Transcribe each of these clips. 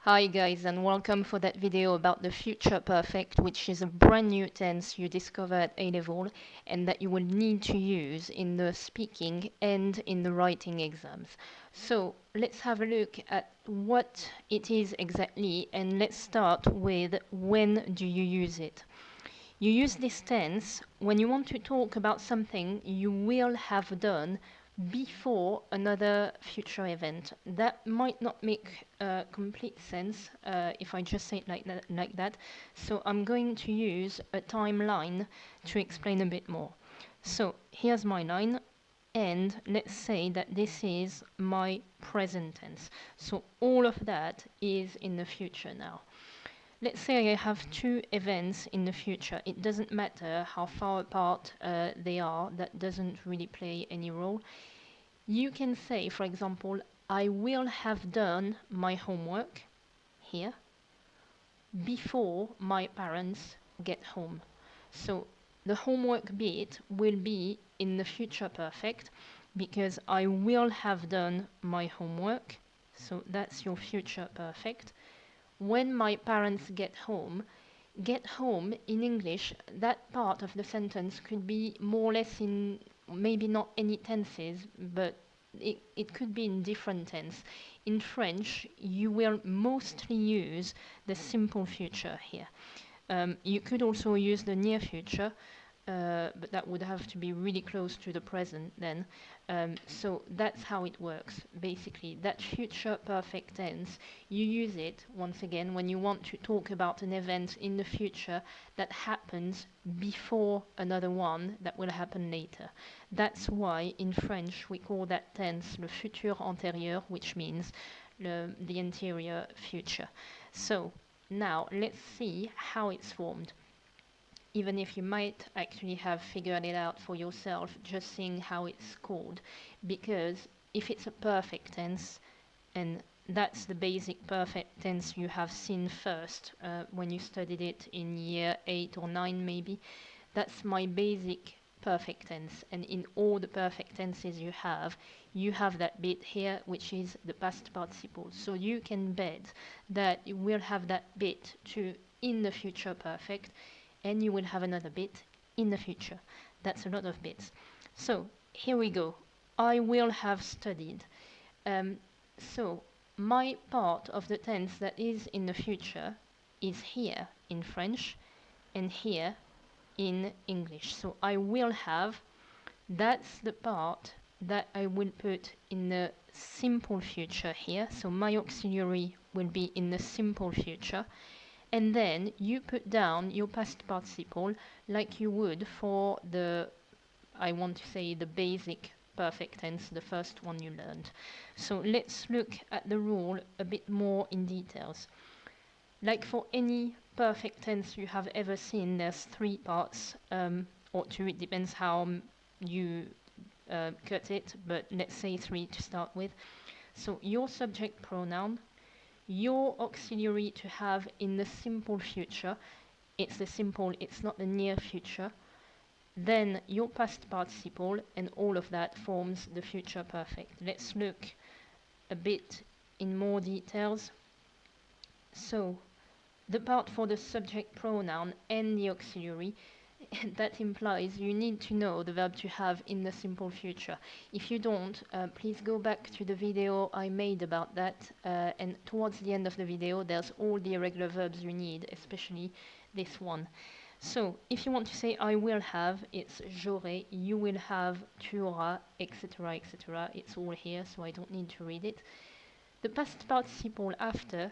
Hi guys, and welcome for that video about the future perfect, which is a brand new tense you discover at A-level and that you will need to use in the speaking and in the writing exams. So let's have a look at what it is exactly, and let's start with when do you use it. You use this tense when you want to talk about something you will have done before another future event. That might not make complete sense if I just say it like that. So I'm going to use a timeline to explain a bit more. So here's my line, and let's say that this is my present tense. So all of that is in the future now. Let's say I have two events in the future. It doesn't matter how far apart they are, that doesn't really play any role. You can say, for example, I will have done my homework here before my parents get home. So the homework bit will be in the future perfect because I will have done my homework. So that's your future perfect. When my parents get home in English, that part of the sentence could be more or less in maybe not any tenses, but it could be in different tense. In French, you will mostly use the simple future here. You could also use the near future, but that would have to be really close to the present then. So that's how it works, basically. That future perfect tense, you use it, once again, when you want to talk about an event in the future that happens before another one that will happen later. That's why in French we call that tense le futur antérieur, which means the anterior future. So now let's see how it's formed, even if you might actually have figured it out for yourself just seeing how it's called. Because if it's a perfect tense, and that's the basic perfect tense you have seen first when you studied it in year 8 or 9 maybe, that's my basic perfect tense. And in all the perfect tenses you have that bit here, which is the past participle. So you can bet that you will have that bit too in the future perfect, and you will have another bit in the future. That's a lot of bits. So here we go. I will have studied. So my part of the tense that is in the future is here in French and here in English. So I will have, that's the part that I will put in the simple future here. So my auxiliary will be in the simple future. And then you put down your past participle like you would for the, I want to say, the basic perfect tense, the first one you learned. So let's look at the rule a bit more in details. Like for any perfect tense you have ever seen, there's three parts, or two, it depends how you cut it, but let's say three to start with. So your subject pronoun, your auxiliary to have in the simple future, it's the simple, it's not the near future. Then your past participle, and all of that forms the future perfect. Let's look a bit in more details. So the part for the subject pronoun and the auxiliary, that implies you need to know the verb to have in the simple future. If you don't, please go back to the video I made about that, and towards the end of the video there's all the irregular verbs you need, especially this one. So if you want to say I will have, it's j'aurai, you will have, tu auras, etc., etc. It's all here, so I don't need to read it. The past participle after,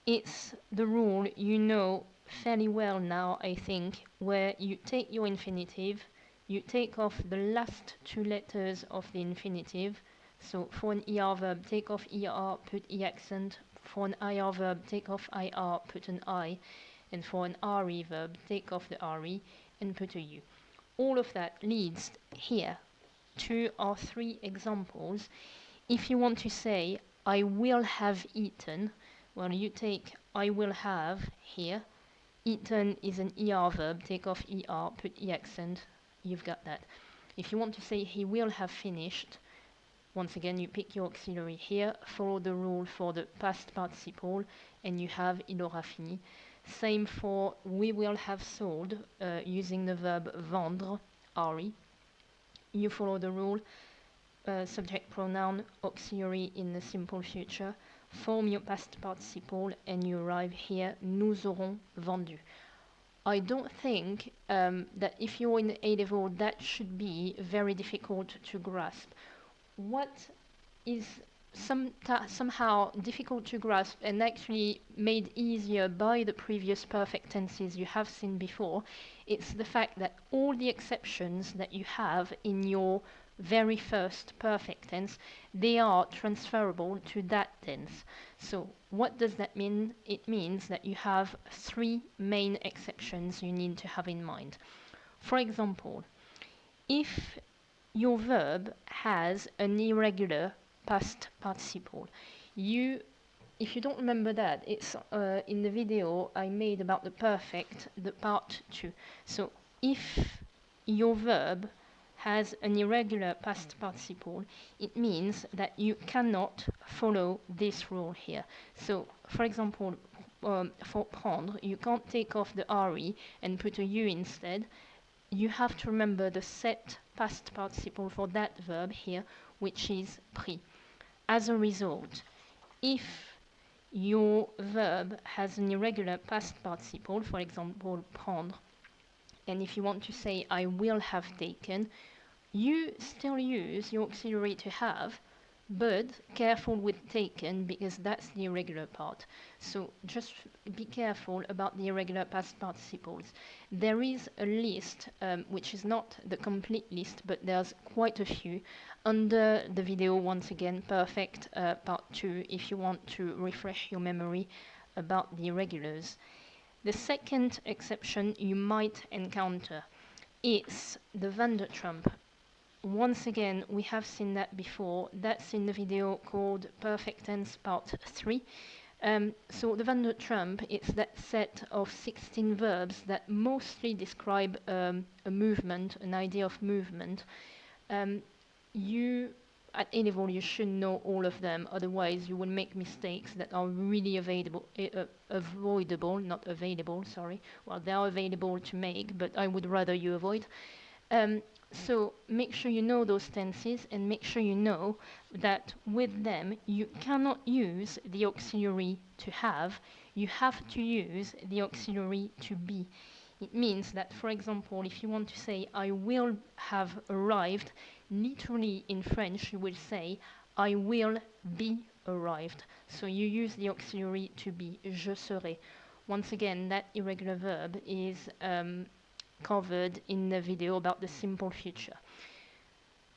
it's the rule you know fairly well now, I think, where you take your infinitive, you take off the last two letters of the infinitive. So for an ER verb, take off ER, put E accent. For an IR verb, take off IR, put an I. And for an RE verb, take off the RE and put a U. All of that leads here to our three examples. If you want to say, I will have eaten, well, you take I will have here. Eaten is an ER verb, take off ER, put E accent, you've got that. If you want to say he will have finished, Once again, you pick your auxiliary here, follow the rule for the past participle, and you have il aura fini. Same for we will have sold, using the verb vendre, RE. You follow the rule, subject pronoun, auxiliary in the simple future, form your past participle, and you arrive here, nous aurons vendu. I don't think that if you're in A-level, that should be very difficult to grasp. What is somehow difficult to grasp and actually made easier by the previous perfect tenses you have seen before, it's the fact that all the exceptions that you have in your very first perfect tense, they are transferable to that tense. So what does that mean? It means that you have three main exceptions you need to have in mind. For example, if your verb has an irregular past participle, if you don't remember that, it's in the video I made about the perfect, the part 2. So if your verb has an irregular past participle, it means that you cannot follow this rule here. So, for example, for prendre, you can't take off the RE and put a U instead. You have to remember the set past participle for that verb here, which is pris. As a result, if your verb has an irregular past participle, for example, prendre, and if you want to say I will have taken, you still use your auxiliary to have, but careful with taken because that's the irregular part. So just be careful about the irregular past participles. There is a list, which is not the complete list, but there's quite a few under the video, once again, perfect part 2, if you want to refresh your memory about the irregulars. The second exception you might encounter is the van der Trump. Once again, we have seen that before. That's in the video called Perfect Tense Part 3. So the van der Trump is that set of 16 verbs that mostly describe a movement, an idea of movement. You, at A-level, you should know all of them, otherwise you will make mistakes that are really avoidable, not available, sorry. Well, they are available to make, but I would rather you avoid. So make sure you know those tenses and make sure you know that with them you cannot use the auxiliary to have, you have to use the auxiliary to be. It means that, for example, if you want to say I will have arrived, literally in French you will say I will be arrived. So you use the auxiliary to be, je serai. Once again, that irregular verb is covered in the video about the simple future.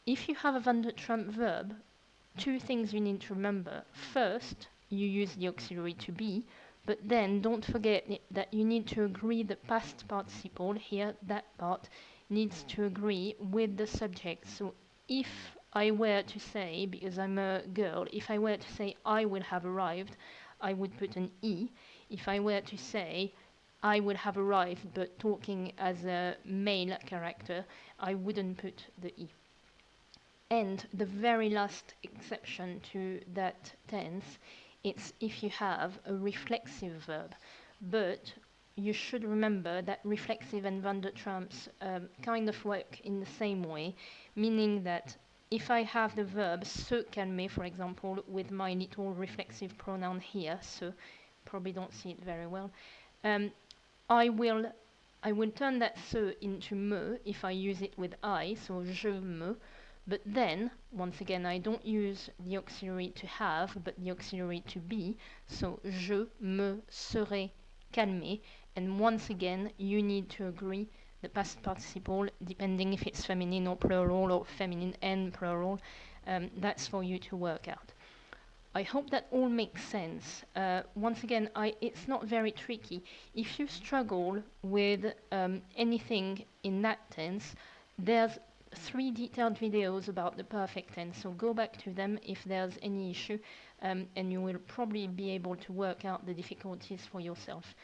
If you have a van der Trump verb, two things you need to remember. First, you use the auxiliary to be, but then don't forget that you need to agree the past participle here, that part, needs to agree with the subject. So if I were to say, because I'm a girl, if I were to say I will have arrived, I would put an E. If I were to say I would have arrived, but talking as a male character, I wouldn't put the E. And the very last exception to that tense, it's if you have a reflexive verb. But you should remember that reflexive and van der Trumps kind of work in the same way, meaning that if I have the verb se calmer, for example, with my little reflexive pronoun here, so probably don't see it very well, I will turn that se into me if I use it with I, so je me. But then, once again, I don't use the auxiliary to have, but the auxiliary to be. So je me serai calmé. And once again, you need to agree the past participle, depending if it's feminine or plural, or feminine and plural. That's for you to work out. I hope that all makes sense. Once again, it's not very tricky. If you struggle with anything in that tense, there's 3 detailed videos about the perfect tense, so go back to them if there's any issue, and you will probably be able to work out the difficulties for yourself.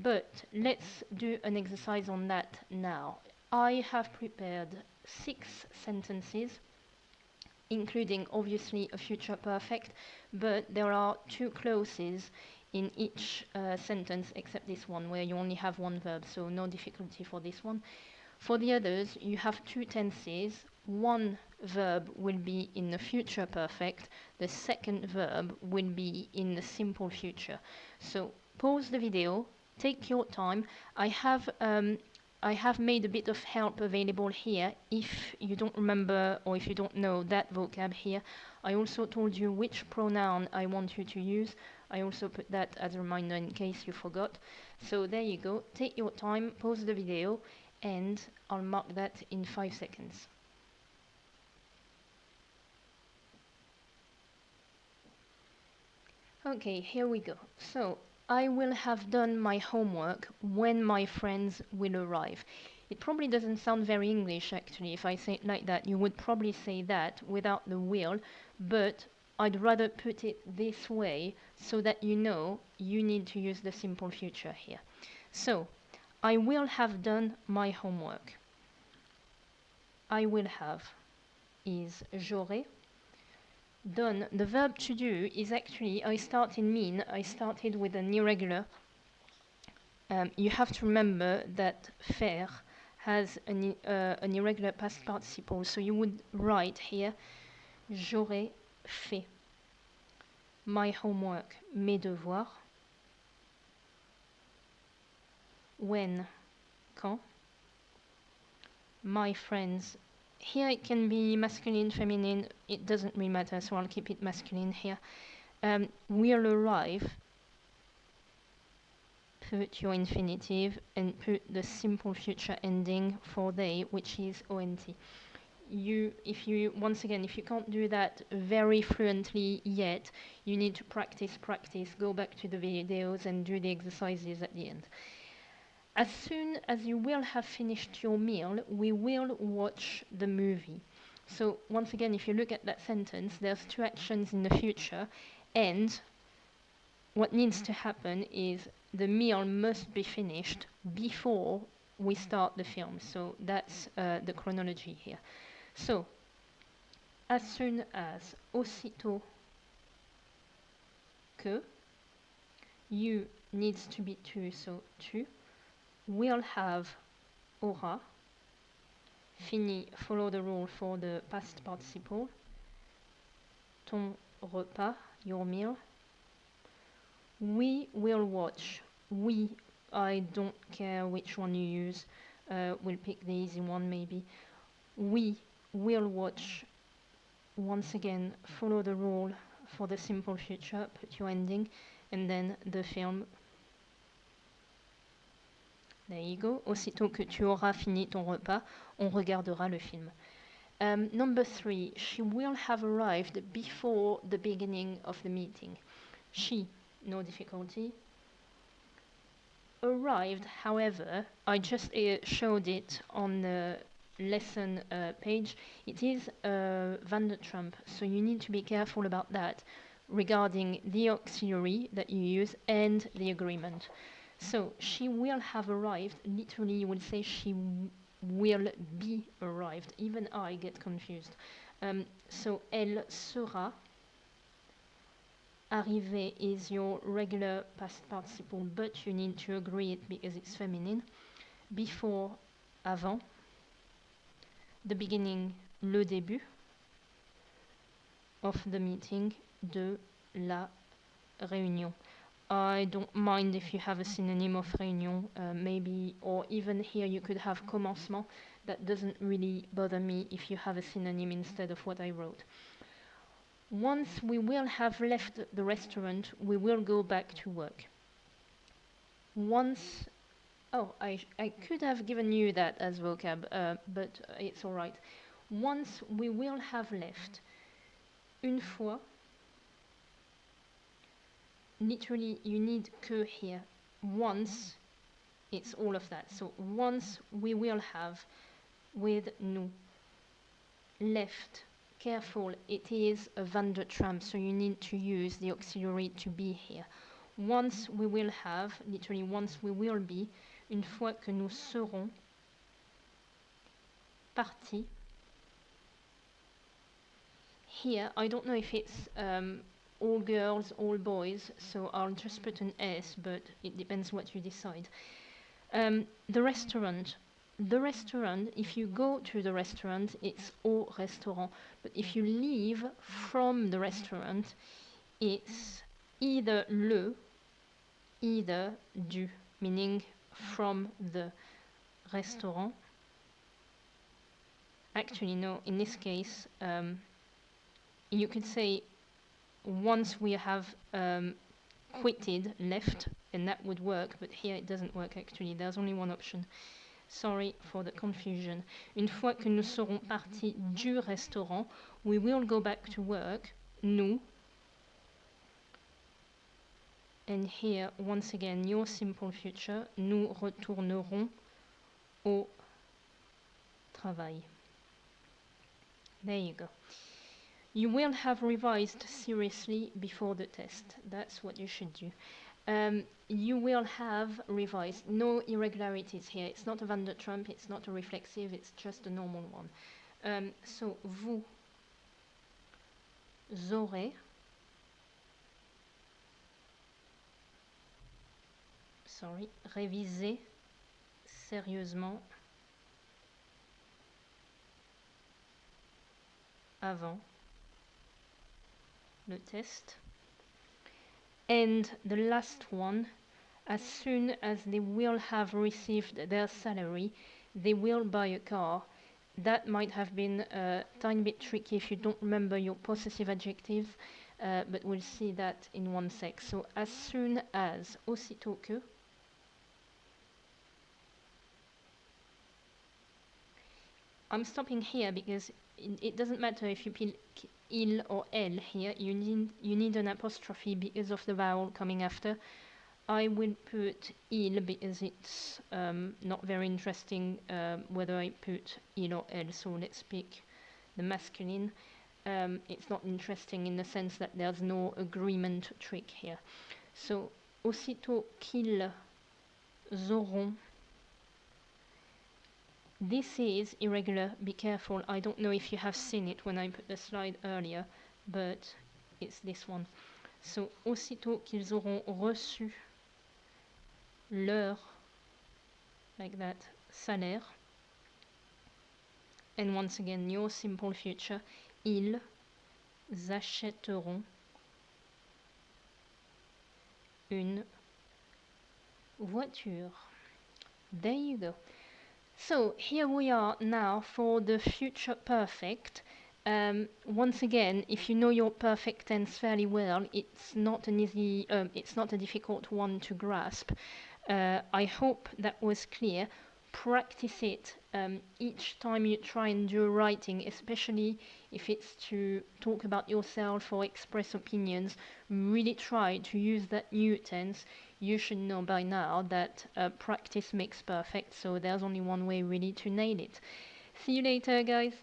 But let's do an exercise on that now. I have prepared 6 sentences including obviously a future perfect, but there are two clauses in each sentence except this one where you only have one verb, so no difficulty for this one. For the others, you have two tenses. One verb will be in the future perfect, the second verb will be in the simple future. So pause the video, take your time. I have made a bit of help available here if you don't remember or if you don't know that vocab here. I also told you which pronoun I want you to use. I also put that as a reminder in case you forgot. So there you go. Take your time, pause the video, and I'll mark that in 5 seconds. Okay, here we go. So I will have done my homework when my friends will arrive. It probably doesn't sound very English actually if I say it like that. You would probably say that without the will, but I'd rather put it this way so that you know you need to use the simple future here. So I will have done my homework. I will have is j'aurai. Done. The verb to do is actually, I started with an irregular. You have to remember that faire has an irregular past participle, so you would write here j'aurais fait my homework, mes devoirs. When, quand. My friends. Here it can be masculine, feminine, it doesn't really matter, so I'll keep it masculine here. Will arrive, put your infinitive and put the simple future ending for they, which is ONT. If you can't do that very fluently yet, you need to practice, go back to the videos and do the exercises at the end. As soon as you will have finished your meal, we will watch the movie. So once again, if you look at that sentence, there's two actions in the future, and what needs to happen is the meal must be finished before we start the film. So that's the chronology here. So, as soon as, aussitôt que, you needs to be tu, so tu. Will have, aura. Fini, follow the rule for the past participle. Ton repas, your meal. We will watch. We, I don't care which one you use. We'll pick the easy one maybe. We will watch. Once again, follow the rule for the simple future, put your ending, and then the film. There you go. Aussitôt que tu auras fini ton repas, on regardera le film. Number 3, she will have arrived before the beginning of the meeting. She, no difficulty. Arrived, however, I just showed it on the lesson page. It is Van der Trump, so you need to be careful about that regarding the auxiliary that you use and the agreement. So she will have arrived. Literally, you would say she will be arrived. Even I get confused. So elle sera. Arriver is your regular past participle, but you need to agree it because it's feminine. Before, avant. The beginning, le début of the meeting, de la réunion. I don't mind if you have a synonym of réunion, maybe, or even here you could have commencement. That doesn't really bother me if you have a synonym instead of what I wrote. Once we will have left the restaurant, we will go back to work. Once, I could have given you that as vocab, but it's all right. Once we will have left, une fois. Literally, you need que here. Once, it's all of that. So once we will have with nous. Left. Careful, it is a Van der Trump, so you need to use the auxiliary to be here. Once we will have, literally once we will be, une fois que nous serons partis. here, I don't know if it's all girls, all boys, so I'll just put an S, but it depends what you decide. The restaurant. The restaurant, if you go to the restaurant, it's au restaurant. But if you leave from the restaurant, it's either le, either du, meaning from the restaurant. Actually, no, in this case, you could say once we have quitted, left, and that would work, but here it doesn't work actually, there's only one option. Sorry for the confusion. Une fois que nous serons partis du restaurant, we will go back to work, nous. And here, once again, your simple future, nous retournerons au travail. There you go. You will have revised seriously before the test. That's what you should do. You will have revised. No irregularities here. It's not a Van der Trump, it's not a reflexive, it's just a normal one. So, vous aurez, révisé sérieusement avant le test. And the last one, as soon as they will have received their salary, they will buy a car. That might have been a tiny bit tricky if you don't remember your possessive adjectives, but we'll see that in one sec. So, as soon as, aussitôt que. I'm stopping here because it doesn't matter if you put il or elle here, you need an apostrophe because of the vowel coming after. I will put il because it's not very interesting whether I put il or elle, so let's pick the masculine. It's not interesting in the sense that there's no agreement trick here. So, aussitôt qu'ils auront. This is irregular, be careful. I don't know if you have seen it when I put the slide earlier, but it's this one. So, aussitôt qu'ils auront reçu leur, like that, salaire, and once again, your simple future, ils achèteront une voiture. There you go. So here we are now for the future perfect. Once again, if you know your perfect tense fairly well, it's not an easy, it's not a difficult one to grasp. I hope that was clear. Practice it each time you try and do writing, especially if it's to talk about yourself or express opinions. Really try to use that new tense. You should know by now that practice makes perfect, so there's only one way really to nail it. See you later, guys.